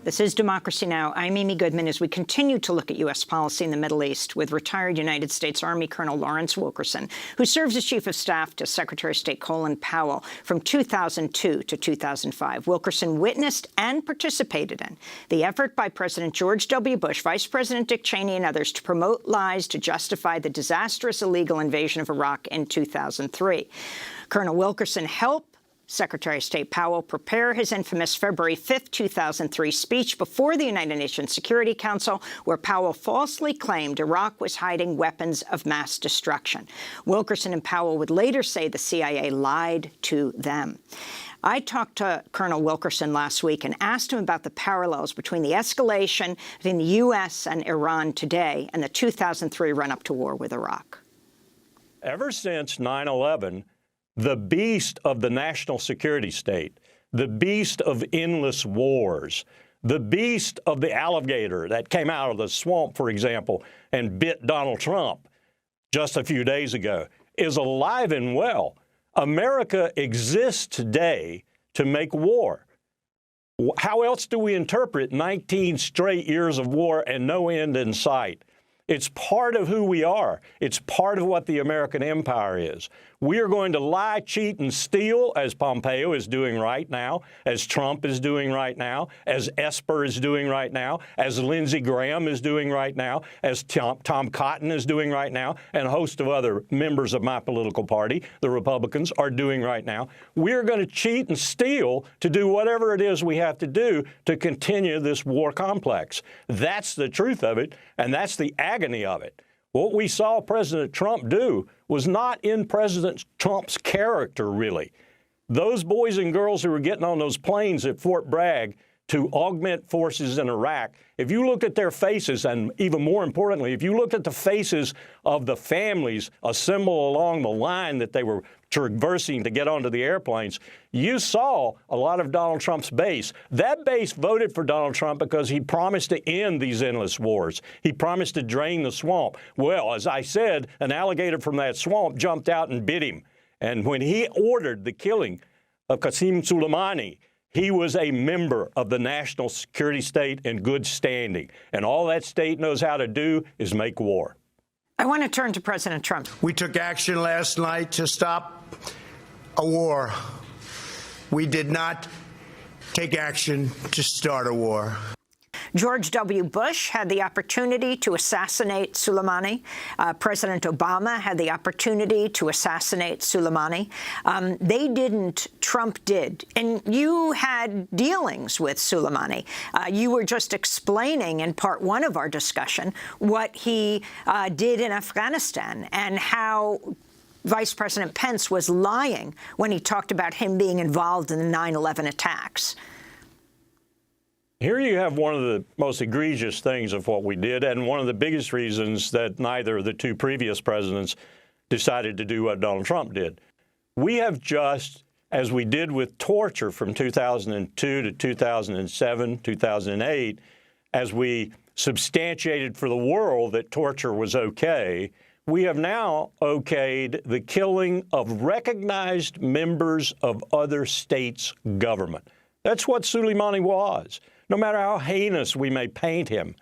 This is Democracy Now! I'm Amy Goodman as we continue to look at U.S. policy in the Middle East with retired United States Army Colonel Lawrence Wilkerson, who serves as Chief of Staff to Secretary of State Colin Powell from 2002 to 2005. Wilkerson witnessed and participated in the effort by President George W. Bush, Vice President Dick Cheney and others to promote lies to justify the disastrous illegal invasion of Iraq in 2003. Colonel Wilkerson helped Secretary of State Powell prepare his infamous February 5, 2003 speech before the United Nations Security Council, where Powell falsely claimed Iraq was hiding weapons of mass destruction. Wilkerson and Powell would later say the CIA lied to them. I talked to Colonel Wilkerson last week and asked him about the parallels between the escalation between the U.S. and Iran today and the 2003 run-up to war with Iraq. Ever since 9/11, the beast of the national security state, the beast of endless wars, the beast of the alligator that came out of the swamp, for example, and bit Donald Trump just a few days ago, is alive and well. America exists today to make war. How else do we interpret 19 straight years of war and no end in sight? It's part of who we are. It's part of what the American empire is. We are going to lie, cheat, and steal, as Pompeo is doing right now, as Trump is doing right now, as Esper is doing right now, as Lindsey Graham is doing right now, as Tom Cotton is doing right now, and a host of other members of my political party, the Republicans, are doing right now. We're going to cheat and steal to do whatever it is we have to do to continue this war complex. That's the truth of it, and that's the agony of it. What we saw President Trump do was not in President Trump's character, really. Those boys and girls who were getting on those planes at Fort Bragg to augment forces in Iraq, if you look at their faces, and even more importantly, if you look at the faces of the families assembled along the line that they were traversing to get onto the airplanes, you saw a lot of Donald Trump's base. That base voted for Donald Trump because he promised to end these endless wars. He promised to drain the swamp. Well, as I said, an alligator from that swamp jumped out and bit him. And when he ordered the killing of Qasem Soleimani, he was a member of the national security state in good standing. And all that state knows how to do is make war. I want to turn to President Trump. We took action last night to stop a war. We did not take action to start a war. George W. Bush had the opportunity to assassinate Soleimani. President Obama had the opportunity to assassinate Soleimani. They didn't. Trump did. And you had dealings with Soleimani. You were just explaining in part one of our discussion what he did in Afghanistan and how Vice President Pence was lying when he talked about him being involved in the 9/11 attacks. Here you have one of the most egregious things of what we did, and one of the biggest reasons that neither of the two previous presidents decided to do what Donald Trump did. We have just, as we did with torture from 2002 to 2007, 2008, as we substantiated for the world that torture was okay, we have now okayed the killing of recognized members of other states' government. That's what Soleimani was. No matter how heinous we may paint him,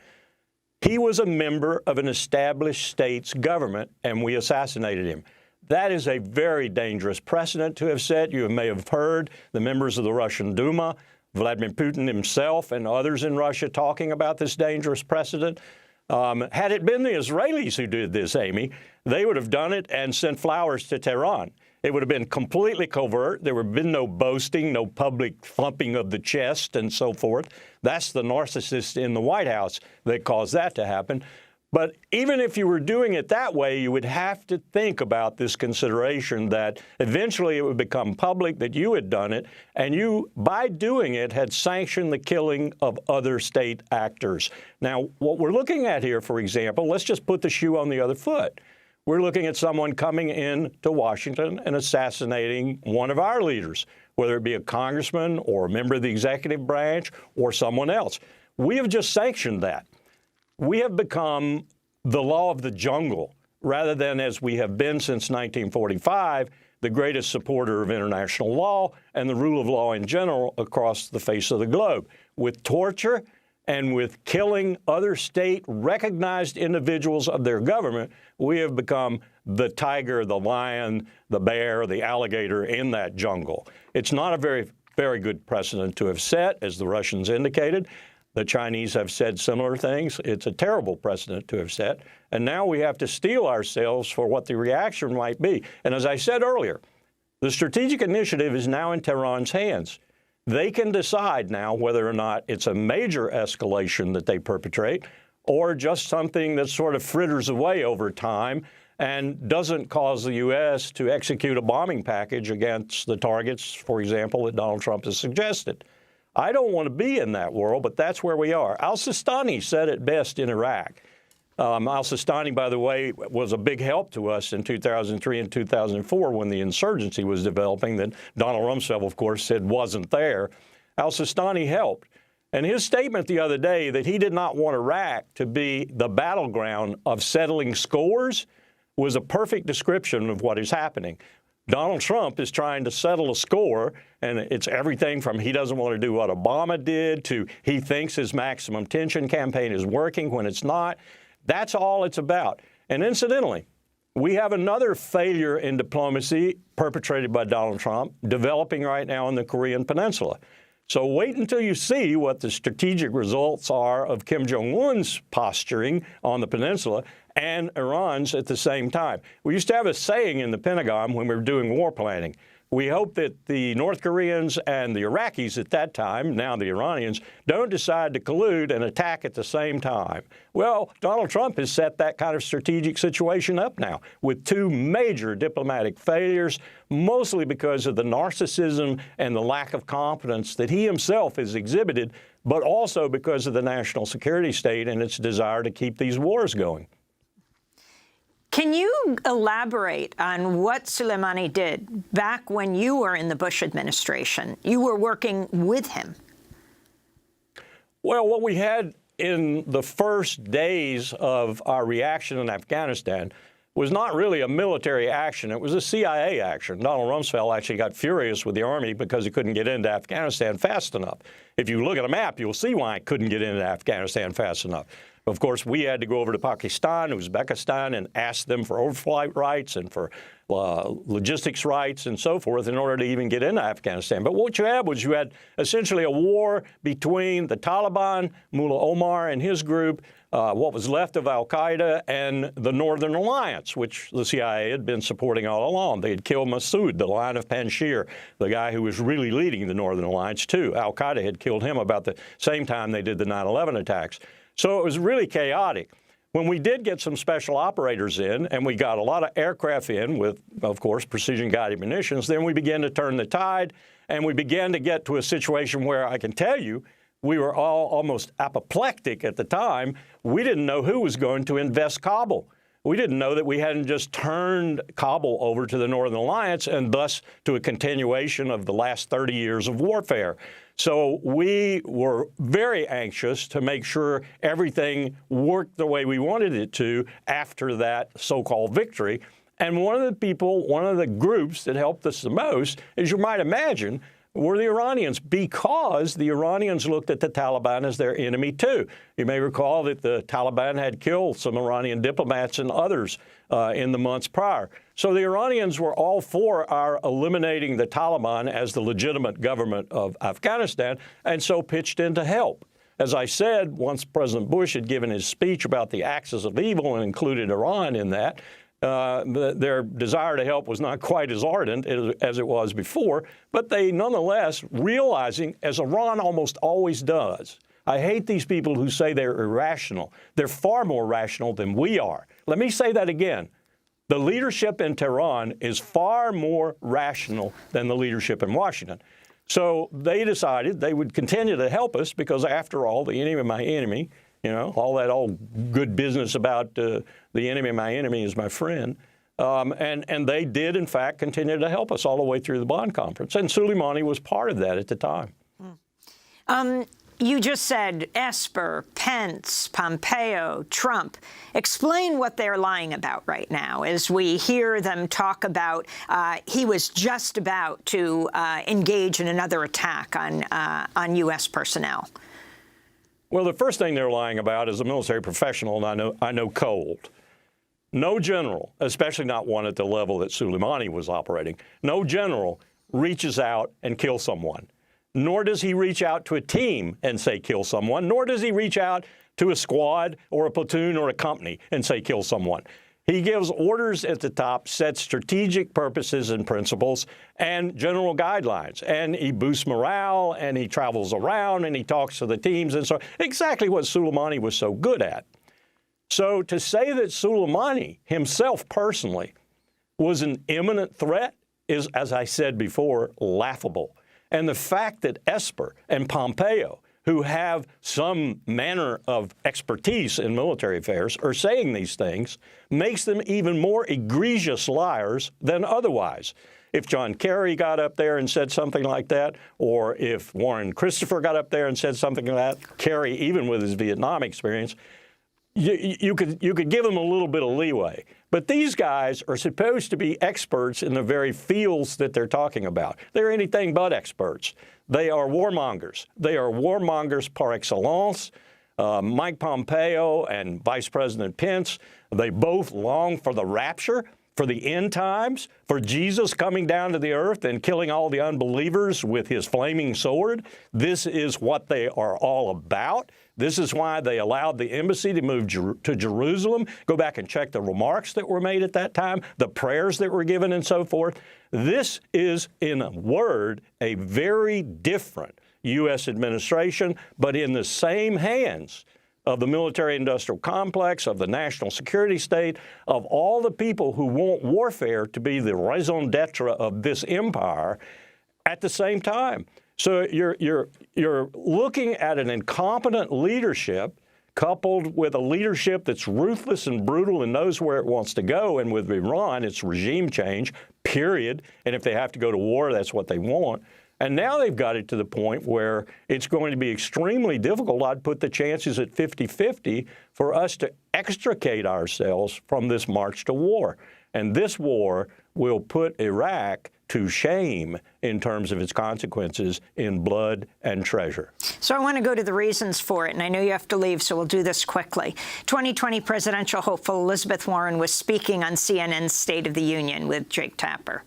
he was a member of an established state's government, and we assassinated him. That is a very dangerous precedent to have set. You may have heard the members of the Russian Duma, Vladimir Putin himself, and others in Russia talking about this dangerous precedent. Had it been the Israelis who did this, Amy, they would have done it and sent flowers to Tehran. It would have been completely covert. There would have been no boasting, no public thumping of the chest and so forth. That's the narcissist in the White House that caused that to happen. But even if you were doing it that way, you would have to think about this consideration that eventually it would become public that you had done it, and you, by doing it, had sanctioned the killing of other state actors. Now, what we're looking at here, for example, let's just put the shoe on the other foot. We're looking at someone coming in to Washington and assassinating one of our leaders, whether it be a congressman or a member of the executive branch or someone else. We have just sanctioned that. We have become the law of the jungle rather than, as we have been since 1945, the greatest supporter of international law and the rule of law in general across the face of the globe. with torture and with killing other state-recognized individuals of their government, we have become the tiger, the lion, the bear, the alligator in that jungle. It's not a very good precedent to have set, as the Russians indicated. The Chinese have said similar things. It's a terrible precedent to have set. And now we have to steel ourselves for what the reaction might be. And as I said earlier, the strategic initiative is now in Tehran's hands. They can decide now whether or not it's a major escalation that they perpetrate or just something that sort of fritters away over time and doesn't cause the U.S. to execute a bombing package against the targets, for example, that Donald Trump has suggested. I don't want to be in that world, but that's where we are. Al-Sistani said it best in Iraq. Al-Sistani, by the way, was a big help to us in 2003 and 2004 when the insurgency was developing that Donald Rumsfeld, of course, said wasn't there. Al-Sistani helped. And his statement the other day that he did not want Iraq to be the battleground of settling scores was a perfect description of what is happening. Donald Trump is trying to settle a score, and it's everything from he doesn't want to do what Obama did to he thinks his maximum tension campaign is working when it's not. That's all it's about. And incidentally, we have another failure in diplomacy perpetrated by Donald Trump developing right now in the Korean Peninsula. So wait until you see what the strategic results are of Kim Jong-un's posturing on the peninsula and Iran's at the same time. We used to have a saying in the Pentagon when we were doing war planning. We hope that the North Koreans and the Iraqis at that time, now the Iranians, don't decide to collude and attack at the same time. Well, Donald Trump has set that kind of strategic situation up now with two major diplomatic failures, mostly because of the narcissism and the lack of competence that he himself has exhibited, but also because of the national security state and its desire to keep these wars going. Can you elaborate on what Soleimani did back when you were in the Bush administration? You were working with him. Well, what we had in the first days of our reaction in Afghanistan was not really a military action. It was a CIA action. Donald Rumsfeld actually got furious with the Army because he couldn't get into Afghanistan fast enough. If you look at a map, you'll see why he couldn't get into Afghanistan fast enough. Of course, we had to go over to Pakistan, Uzbekistan, and ask them for overflight rights and for logistics rights and so forth in order to even get into Afghanistan. But what you had was you had essentially a war between the Taliban, Mullah Omar and his group, what was left of al-Qaeda, and the Northern Alliance, which the CIA had been supporting all along. They had killed Massoud, the Lion of Panjshir, the guy who was really leading the Northern Alliance, too. Al-Qaeda had killed him about the same time they did the 9/11 attacks. So it was really chaotic. When we did get some special operators in, and we got a lot of aircraft in with, of course, precision-guided munitions, then we began to turn the tide, and we began to get to a situation where I can tell you we were all almost apoplectic at the time. We didn't know who was going to invest Kabul. We didn't know that we hadn't just turned Kabul over to the Northern Alliance and thus to a continuation of the last 30 years of warfare. So we were very anxious to make sure everything worked the way we wanted it to after that so-called victory. And one of the groups that helped us the most, as you might imagine, were the Iranians, because the Iranians looked at the Taliban as their enemy, too. You may recall that the Taliban had killed some Iranian diplomats and others in the months prior. So the Iranians were all for our eliminating the Taliban as the legitimate government of Afghanistan, and so pitched in to help. As I said, once President Bush had given his speech about the axis of evil and included Iran in that, their desire to help was not quite as ardent as it was before, but they nonetheless, realizing, as Iran almost always does, I hate these people who say they're irrational. They're far more rational than we are. Let me say that again. The leadership in Tehran is far more rational than the leadership in Washington. So they decided they would continue to help us because, after all, the enemy of my enemy, you know, all that old good business about the enemy of my enemy is my friend. And they did, in fact, continue to help us all the way through the Bonn Conference. And Soleimani was part of that at the time. You just said Esper, Pence, Pompeo, Trump. Explain what they're lying about right now as we hear them talk about he was just about to engage in another attack on U.S. personnel. Well, the first thing they're lying about is a military professional, and I know cold. No general, especially not one at the level that Soleimani was operating, no general reaches out and kills someone. Nor does he reach out to a team and say kill someone, nor does he reach out to a squad or a platoon or a company and say kill someone. He gives orders at the top, sets strategic purposes and principles and general guidelines. And he boosts morale, and he travels around, and he talks to the teams, and so exactly what Soleimani was so good at. So to say that Soleimani himself personally was an imminent threat is, as I said before, laughable. And the fact that Esper and Pompeo, who have some manner of expertise in military affairs, are saying these things, makes them even more egregious liars than otherwise. If John Kerry got up there and said something like that, or if Warren Christopher got up there and said something like that, Kerry, even with his Vietnam experience, you could give them a little bit of leeway. But these guys are supposed to be experts in the very fields that they're talking about. They're anything but experts. They are warmongers. They are warmongers par excellence. Mike Pompeo and Vice President Pence, they both long for the rapture, for the end times, for Jesus coming down to the earth and killing all the unbelievers with his flaming sword. This is what they are all about. This is why they allowed the embassy to move to Jerusalem. Go back and check the remarks that were made at that time, the prayers that were given and so forth. This is, in a word, a very different U.S. administration, but in the same hands of the military-industrial complex, of the national security state, of all the people who want warfare to be the raison d'etre of this empire at the same time. So you're looking at an incompetent leadership coupled with a leadership that's ruthless and brutal and knows where it wants to go. And with Iran, it's regime change, period. And if they have to go to war, that's what they want. And now they've got it to the point where it's going to be extremely difficult. I'd put the chances at 50-50 for us to extricate ourselves from this march to war. And this war will put Iraq to shame in terms of its consequences in blood and treasure. So I want to go to the reasons for it, and I know you have to leave, so we'll do this quickly. 2020 presidential hopeful Elizabeth Warren was speaking on CNN's State of the Union with Jake Tapper.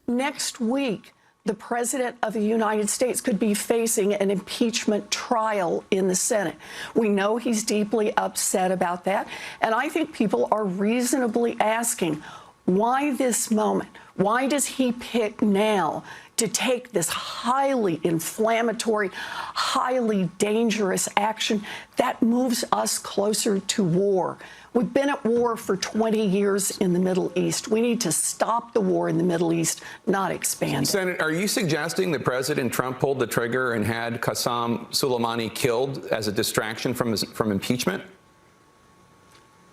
Next week, the President of the United States could be facing an impeachment trial in the Senate. We know he's deeply upset about that, and I think people are reasonably asking, why this moment? Why does he pick now to take this highly inflammatory, highly dangerous action that moves us closer to war? We've been at war for 20 years in the Middle East. We need to stop the war in the Middle East, not expand it. Senator, are you suggesting that President Trump pulled the trigger and had Qasem Soleimani killed as a distraction from impeachment?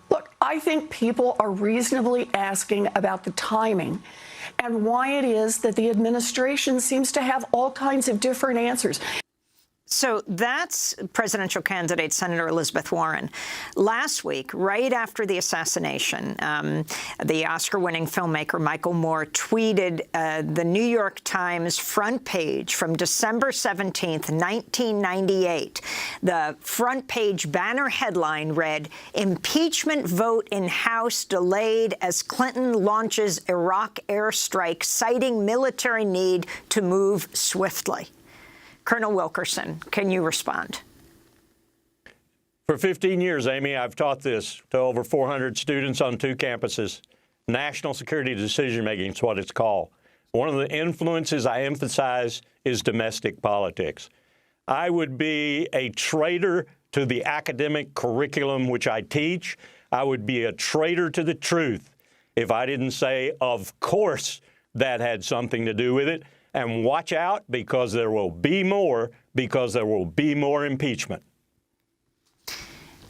Look, I think people are reasonably asking about the timing and why it is that the administration seems to have all kinds of different answers. So that's presidential candidate Senator Elizabeth Warren. Last week, right after the assassination, the Oscar-winning filmmaker Michael Moore tweeted the New York Times front page from December 17th, 1998. The front page banner headline read, "Impeachment vote in House delayed as Clinton launches Iraq airstrike, citing military need to move swiftly." Colonel Wilkerson, can you respond? For 15 years, Amy, I've taught this to over 400 students on 2 campuses. National security decision-making is what it's called. One of the influences I emphasize is domestic politics. I would be a traitor to the academic curriculum which I teach. I would be a traitor to the truth if I didn't say, of course, that had something to do with it. And watch out, because there will be more, because there will be more impeachment.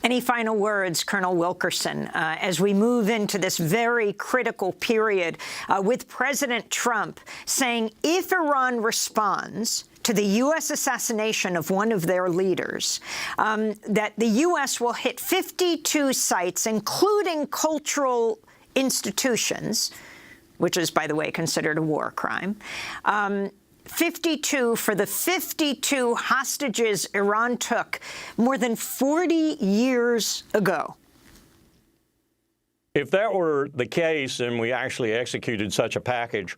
Any final words, Colonel Wilkerson, as we move into this very critical period with President Trump saying if Iran responds to the U.S. assassination of one of their leaders, that the U.S. will hit 52 sites, including cultural institutions, which is, by the way, considered a war crime, 52 for the 52 hostages Iran took more than 40 years ago. If that were the case and we actually executed such a package,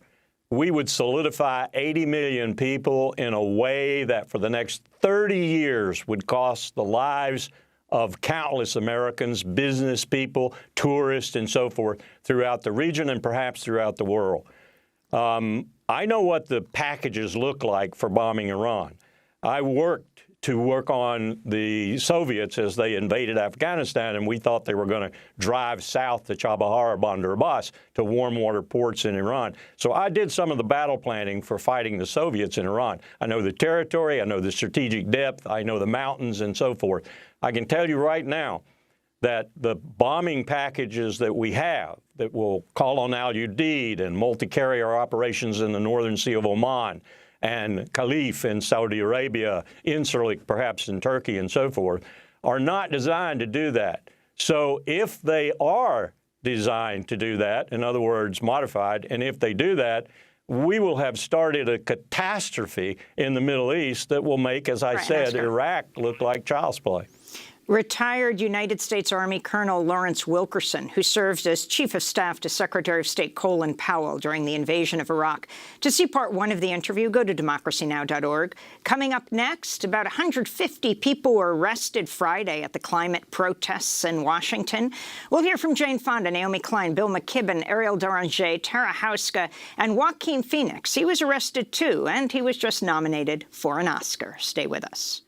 we would solidify 80 million people in a way that for the next 30 years would cost the lives of countless Americans, business people, tourists, and so forth throughout the region and perhaps throughout the world. I know what the packages look like for bombing Iran. I worked on the Soviets as they invaded Afghanistan, and we thought they were going to drive south to Chabahar, Bandar Abbas, to warm water ports in Iran. So I did some of the battle planning for fighting the Soviets in Iran. I know the territory, I know the strategic depth, I know the mountains and so forth. I can tell you right now that the bombing packages that we have that will call on Al-Udeid and multi-carrier operations in the northern Sea of Oman and Khalif in Saudi Arabia, Incirlik perhaps in Turkey and so forth, are not designed to do that. So if they are designed to do that, in other words, modified, and if they do that, we will have started a catastrophe in the Middle East that will make, as I said, Iraq look like child's play. Retired United States Army Colonel Lawrence Wilkerson, who served as Chief of Staff to Secretary of State Colin Powell during the invasion of Iraq. To see part one of the interview, go to democracynow.org. Coming up next, about 150 people were arrested Friday at the climate protests in Washington. We'll hear from Jane Fonda, Naomi Klein, Bill McKibben, Ariel Daranger, Tara Houska, and Joaquin Phoenix. He was arrested too, and he was just nominated for an Oscar. Stay with us.